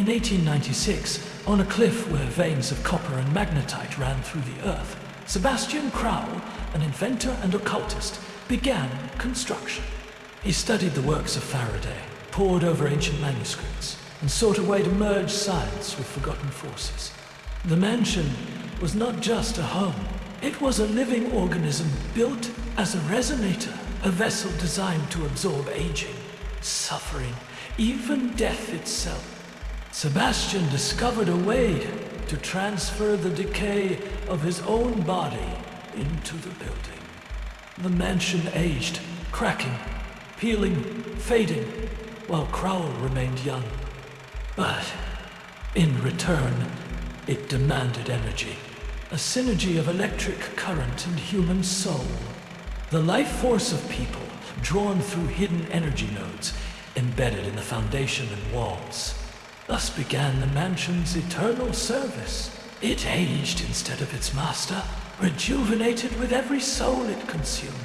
In 1896, on a cliff where veins of copper and magnetite ran through the earth, Sebastian Crowell, an inventor and occultist, began construction. He studied the works of Faraday, pored over ancient manuscripts, and sought a way to merge science with forgotten forces. The mansion was not just a home. It was a living organism built as a resonator, a vessel designed to absorb aging, suffering, even death itself. Sebastian discovered a way to transfer the decay of his own body into the building. The mansion aged, cracking, peeling, fading, while Crowell remained young. But in return, it demanded energy, a synergy of electric current and human soul. The life force of people, drawn through hidden energy nodes, embedded in the foundation and walls. Thus began the mansion's eternal service. It aged instead of its master, rejuvenated with every soul it consumed.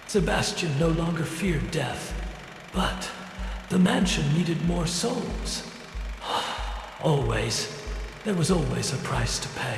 Sebastian no longer feared death, but the mansion needed more souls. Always. There was always a price to pay.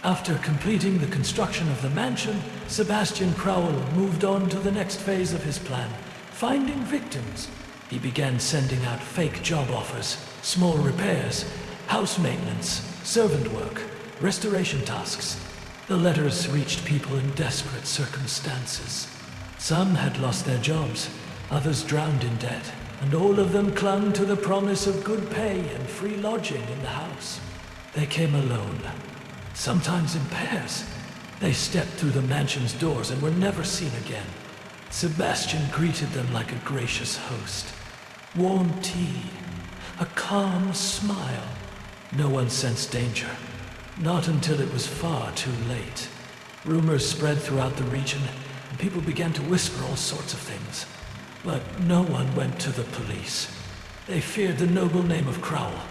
After completing the construction of the mansion, Sebastian Crowell moved on to the next phase of his plan, finding victims. He began sending out fake job offers, small repairs, house maintenance, servant work, restoration tasks. The letters reached people in desperate circumstances. Some had lost their jobs, others drowned in debt, and all of them clung to the promise of good pay and free lodging in the house. They came alone. Sometimes in pairs. They stepped through the mansion's doors and were never seen again. Sebastian greeted them like a gracious host. Warm tea, a calm smile. No one sensed danger. Not until it was far too late. Rumors spread throughout the region, and people began to whisper all sorts of things. But no one went to the police. They feared the noble name of Crowell.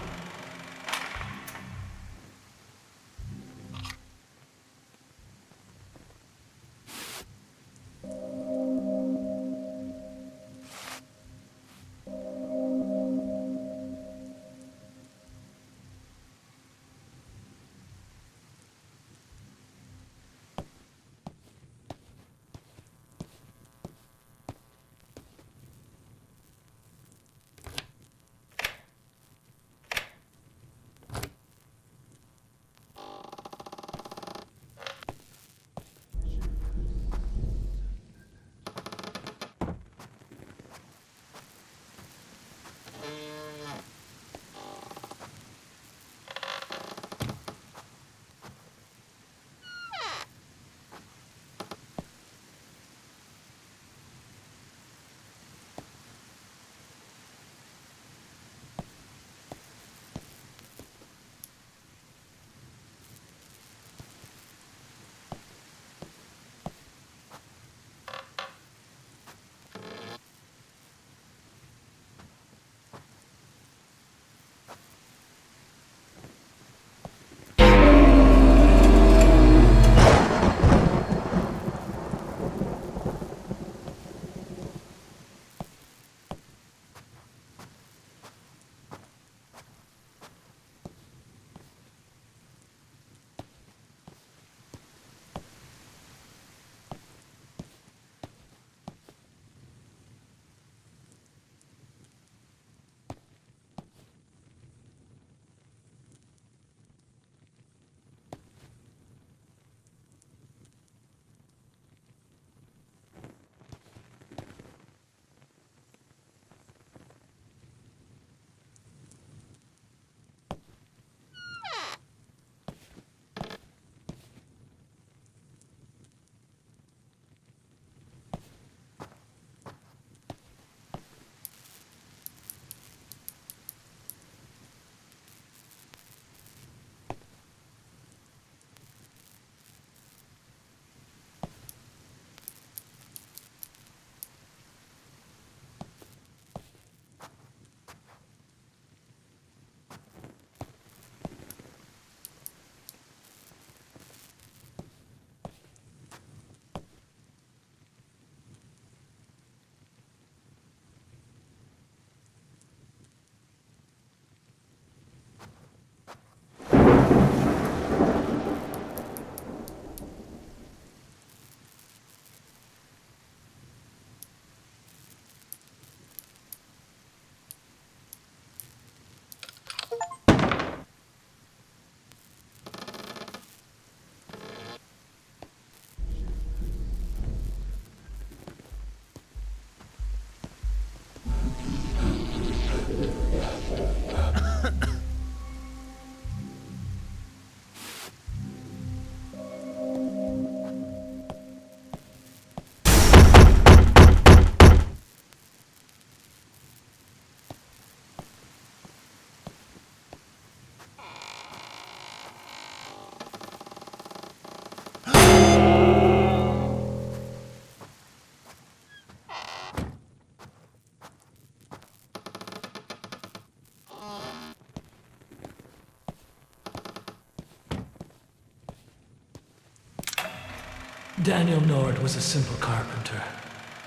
Daniel Nord was a simple carpenter.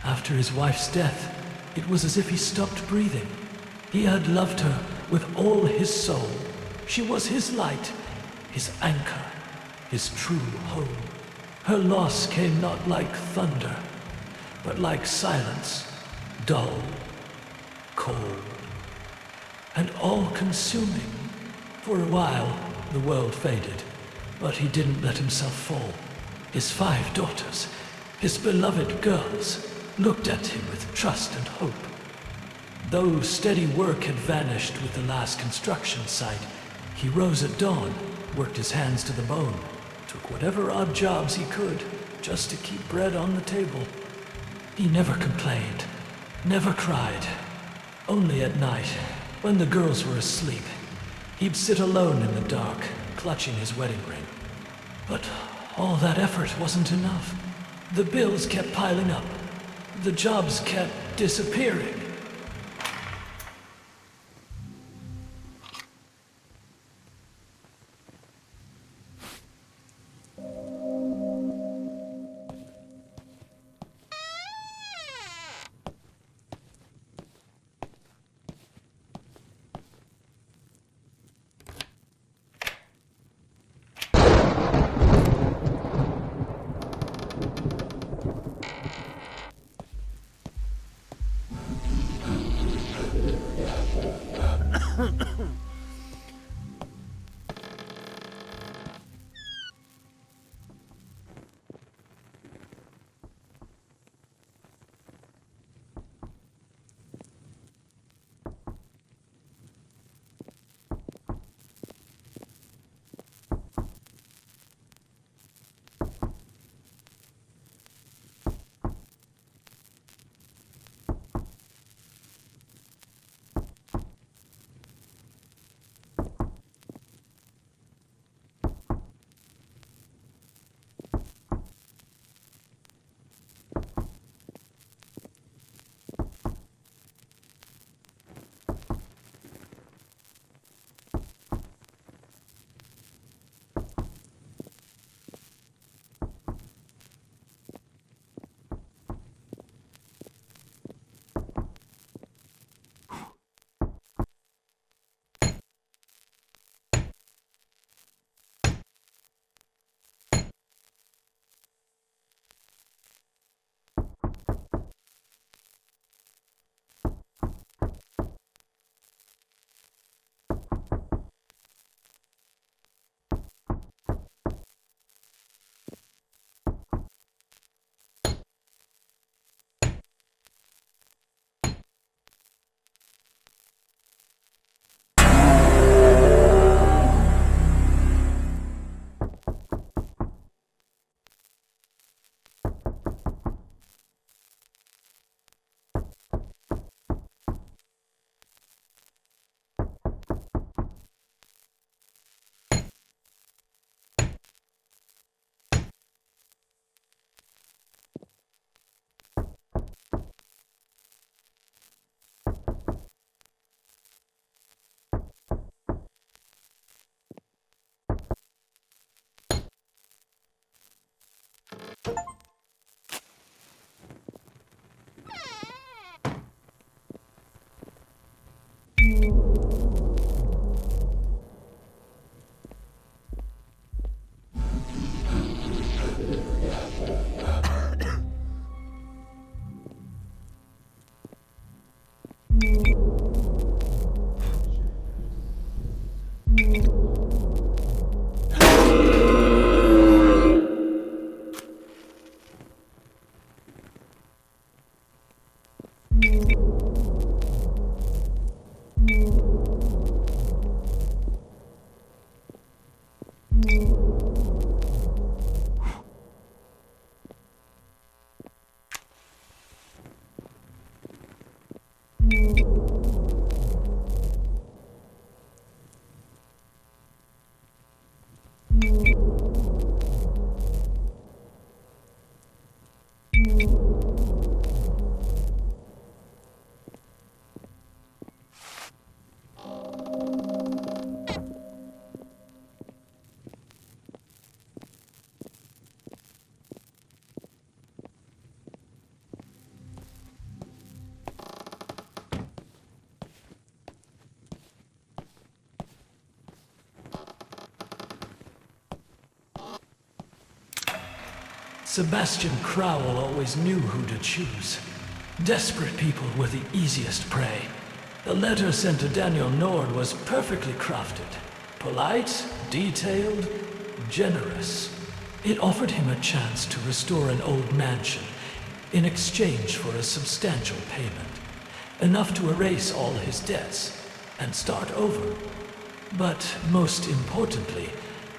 After his wife's death, it was as if he stopped breathing. He had loved her with all his soul. She was his light, his anchor, his true home. Her loss came not like thunder, but like silence, dull, cold, and all-consuming. For a while, the world faded, but he didn't let himself fall. His 5 daughters, his beloved girls, looked at him with trust and hope. Though steady work had vanished with the last construction site, he rose at dawn, worked his hands to the bone, took whatever odd jobs he could, just to keep bread on the table. He never complained, never cried. Only at night, when the girls were asleep, he'd sit alone in the dark, clutching his wedding ring. But all that effort wasn't enough. The bills kept piling up. The jobs kept disappearing. Sebastian Crowell always knew who to choose. Desperate people were the easiest prey. The letter sent to Daniel Nord was perfectly crafted. Polite, detailed, generous. It offered him a chance to restore an old mansion in exchange for a substantial payment, enough to erase all his debts and start over. But most importantly,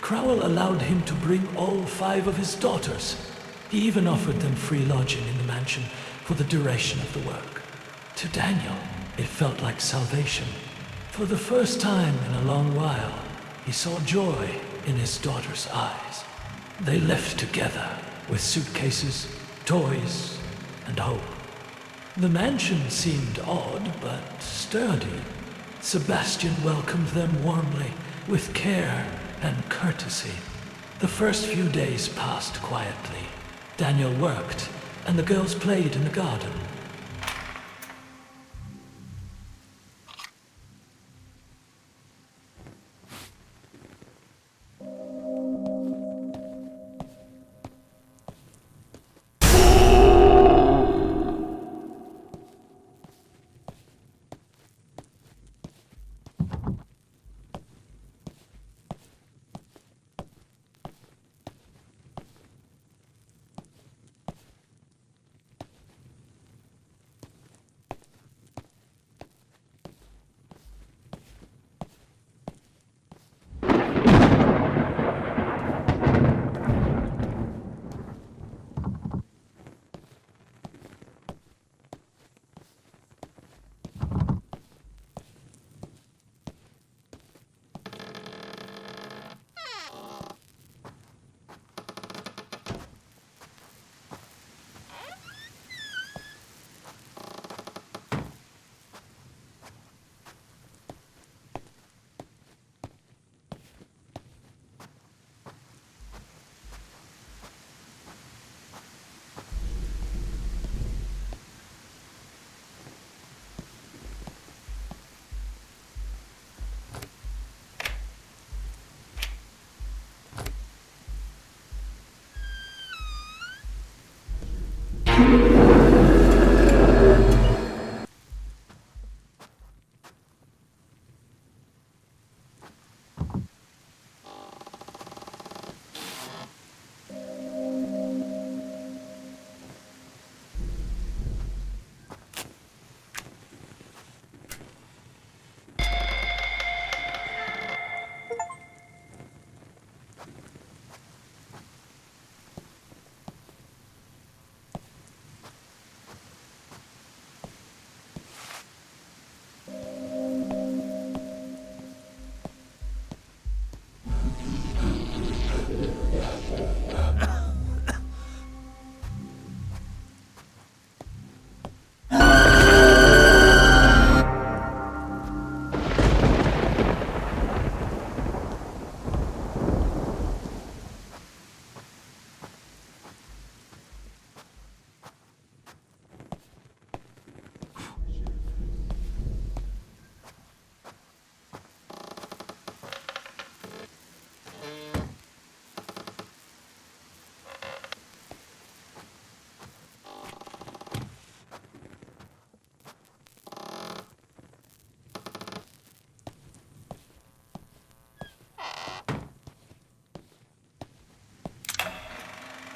Crowell allowed him to bring all 5 of his daughters. He even offered them free lodging in the mansion for the duration of the work. To Daniel, it felt like salvation. For the first time in a long while, he saw joy in his daughter's eyes. They left together with suitcases, toys, and hope. The mansion seemed odd but sturdy. Sebastian welcomed them warmly, with care and courtesy. The first few days passed quietly. Daniel worked, and the girls played in the garden.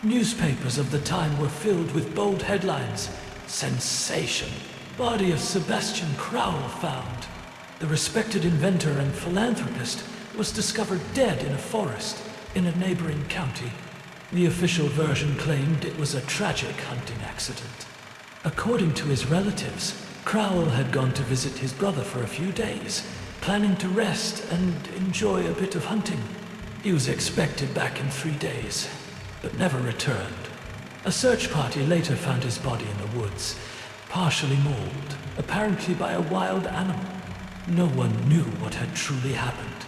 Newspapers of the time were filled with bold headlines. Sensation. Body of Sebastian Crowell found. The respected inventor and philanthropist was discovered dead in a forest in a neighboring county. The official version claimed it was a tragic hunting accident. According to his relatives, Crowell had gone to visit his brother for a few days, planning to rest and enjoy a bit of hunting. He was expected back in 3 days, but never returned. A search party later found his body in the woods, partially mauled, apparently by a wild animal. No one knew what had truly happened.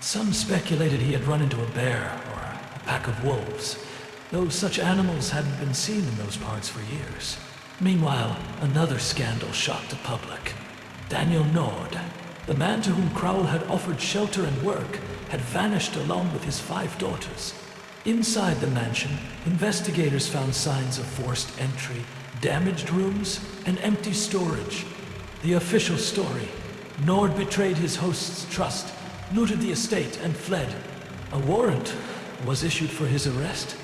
Some speculated he had run into a bear or a pack of wolves, though such animals hadn't been seen in those parts for years. Meanwhile, another scandal shocked the public. Daniel Nord, the man to whom Crowell had offered shelter and work, had vanished along with his 5 daughters. Inside the mansion, investigators found signs of forced entry, damaged rooms, and empty storage. The official story: Nord betrayed his host's trust, looted the estate, and fled. A warrant was issued for his arrest.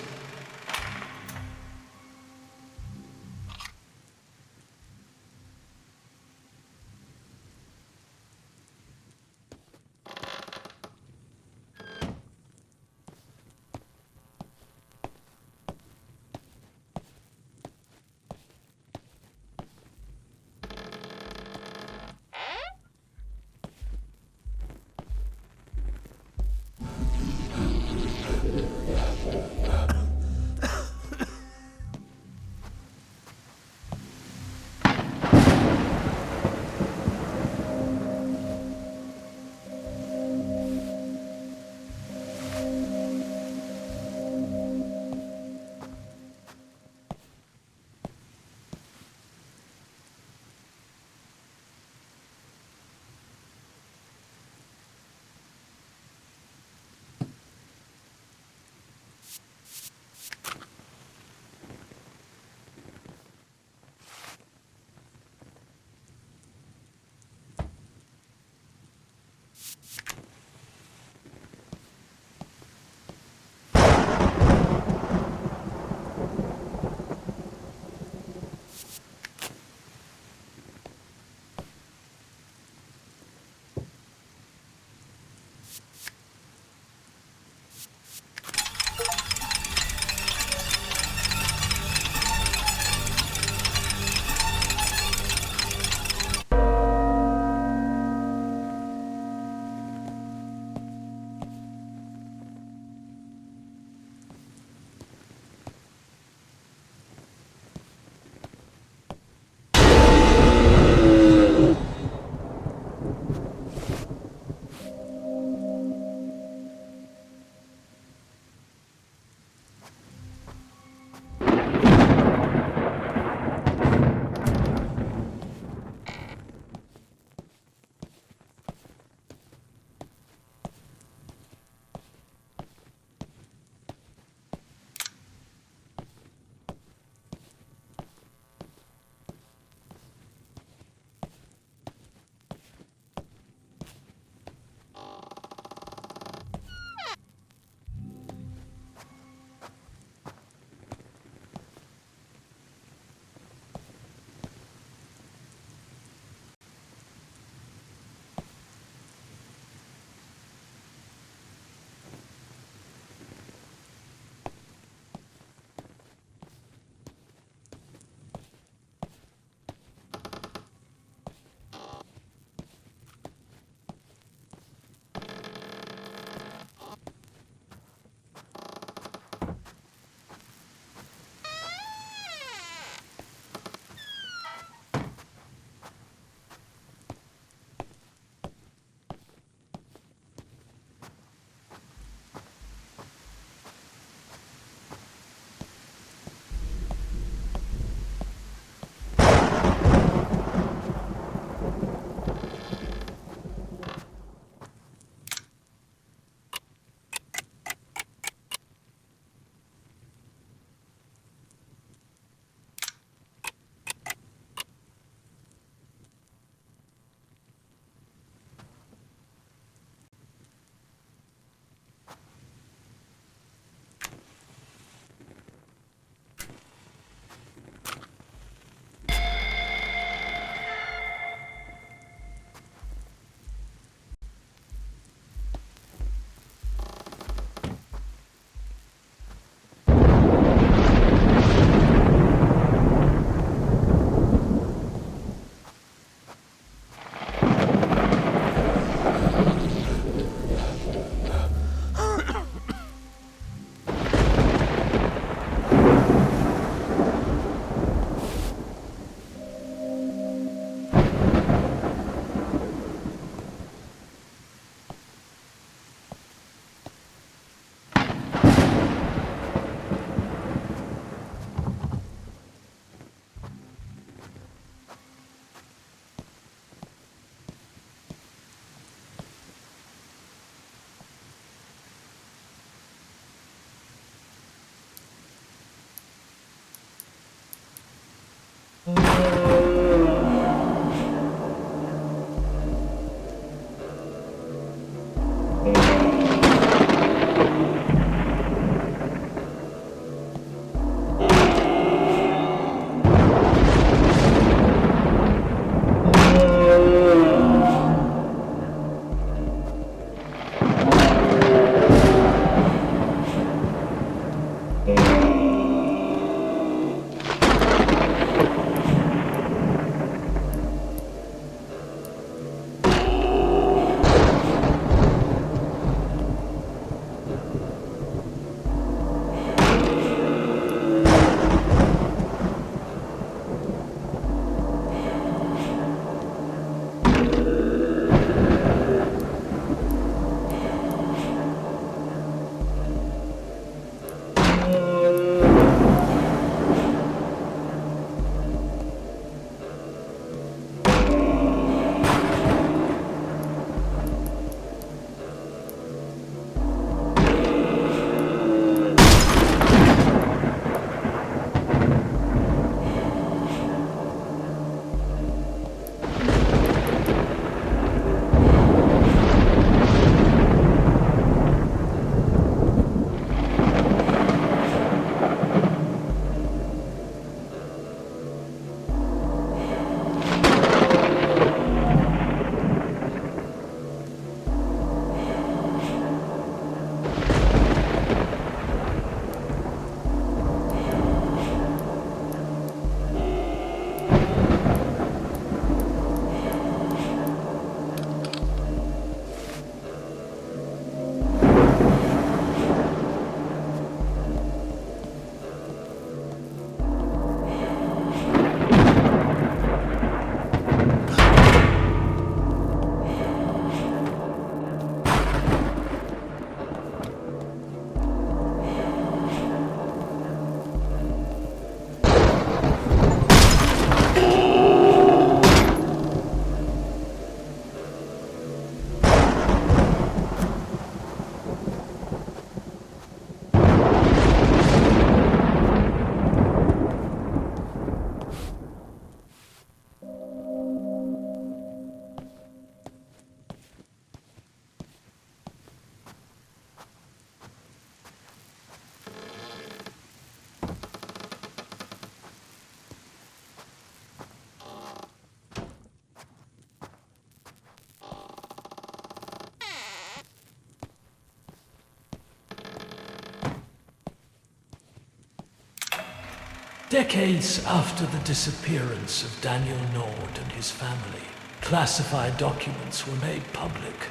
Decades after the disappearance of Daniel Nord and his family, classified documents were made public,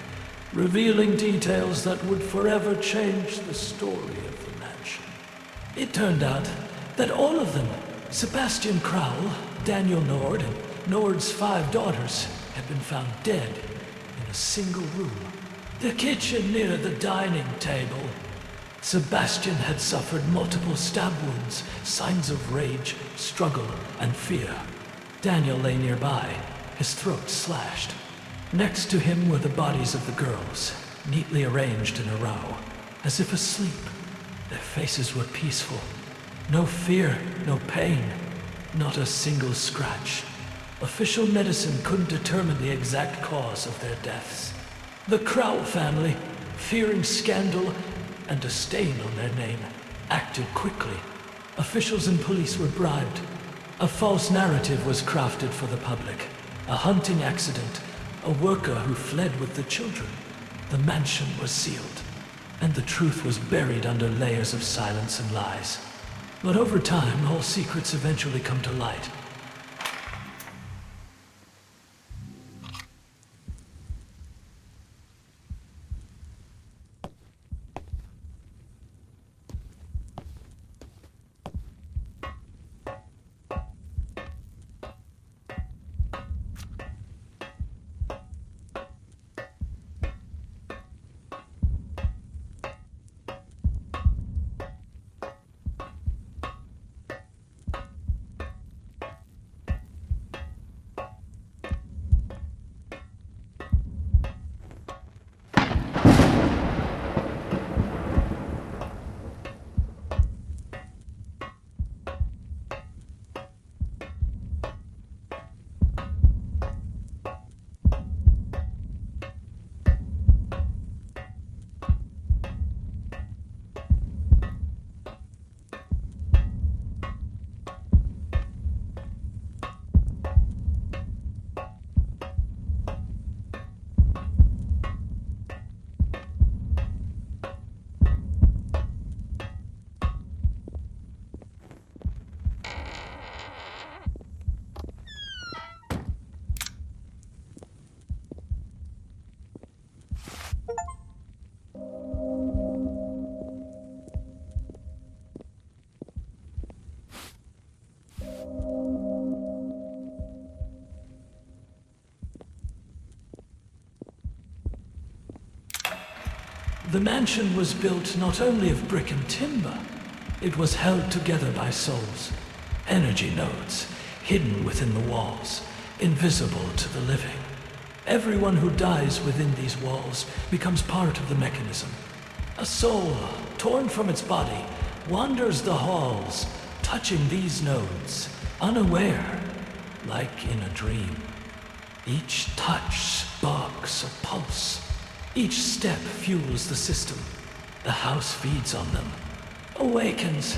revealing details that would forever change the story of the mansion. It turned out that all of them, Sebastian Crowell, Daniel Nord, and Nord's 5 daughters, had been found dead in a single room. The kitchen near the dining table. Sebastian had suffered multiple stab wounds, signs of rage, struggle, and fear. Daniel lay nearby, his throat slashed. Next to him were the bodies of the girls, neatly arranged in a row, as if asleep. Their faces were peaceful. No fear, no pain, not a single scratch. Official medicine couldn't determine the exact cause of their deaths. The Crowell family, fearing scandal and a stain on their name, acted quickly. Officials and police were bribed. A false narrative was crafted for the public. A hunting accident, a worker who fled with the children. The mansion was sealed, and the truth was buried under layers of silence and lies. But over time, all secrets eventually come to light. The mansion was built not only of brick and timber, it was held together by souls, energy nodes, hidden within the walls, invisible to the living. Everyone who dies within these walls becomes part of the mechanism. A soul, torn from its body, wanders the halls, touching these nodes, unaware, like in a dream. Each touch sparks a pulse. Each step fuels the system. The house feeds on them. Awakens.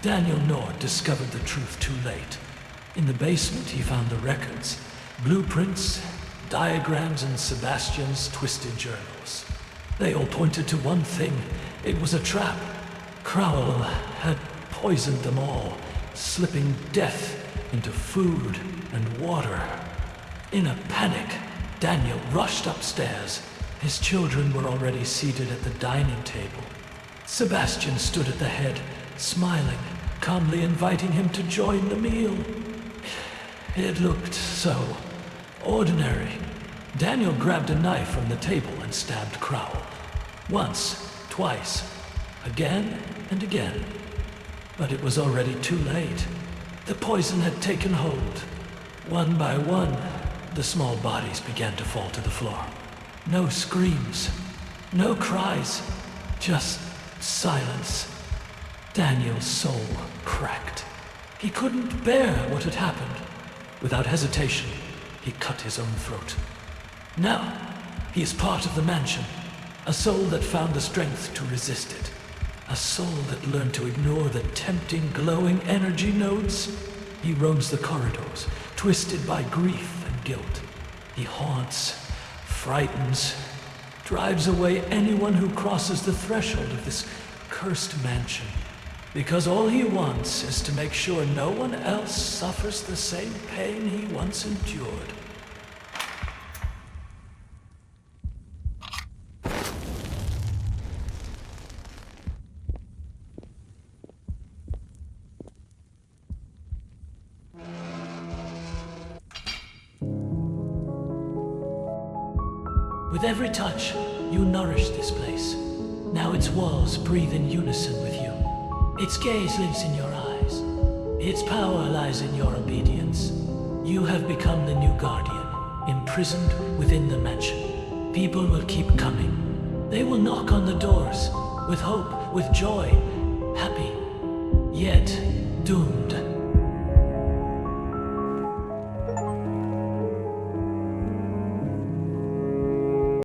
Daniel Nord discovered the truth too late. In the basement he found the records, blueprints, diagrams, and Sebastian's twisted journals. They all pointed to one thing. It was a trap. Crowell had poisoned them all, slipping death into food and water. In a panic, Daniel rushed upstairs. His children were already seated at the dining table. Sebastian stood at the head, smiling, calmly inviting him to join the meal. It looked so ordinary. Daniel grabbed a knife from the table and stabbed Crowell. Once, twice, again and again. But it was already too late. The poison had taken hold. One by one, the small bodies began to fall to the floor. No screams, no cries, just silence. Daniel's soul cracked. He couldn't bear what had happened. Without hesitation, he cut his own throat. Now, he is part of the mansion, a soul that found the strength to resist it. A soul that learned to ignore the tempting, glowing energy nodes. He roams the corridors, twisted by grief and guilt. He haunts, frightens, drives away anyone who crosses the threshold of this cursed mansion. Because all he wants is to make sure no one else suffers the same pain he once endured. With every touch, you nourish this place. Now its walls breathe in unison with you. Its gaze lives in your eyes. Its power lies in your obedience. You have become the new guardian, imprisoned within the mansion. People will keep coming. They will knock on the doors, with hope, with joy, happy, yet doomed.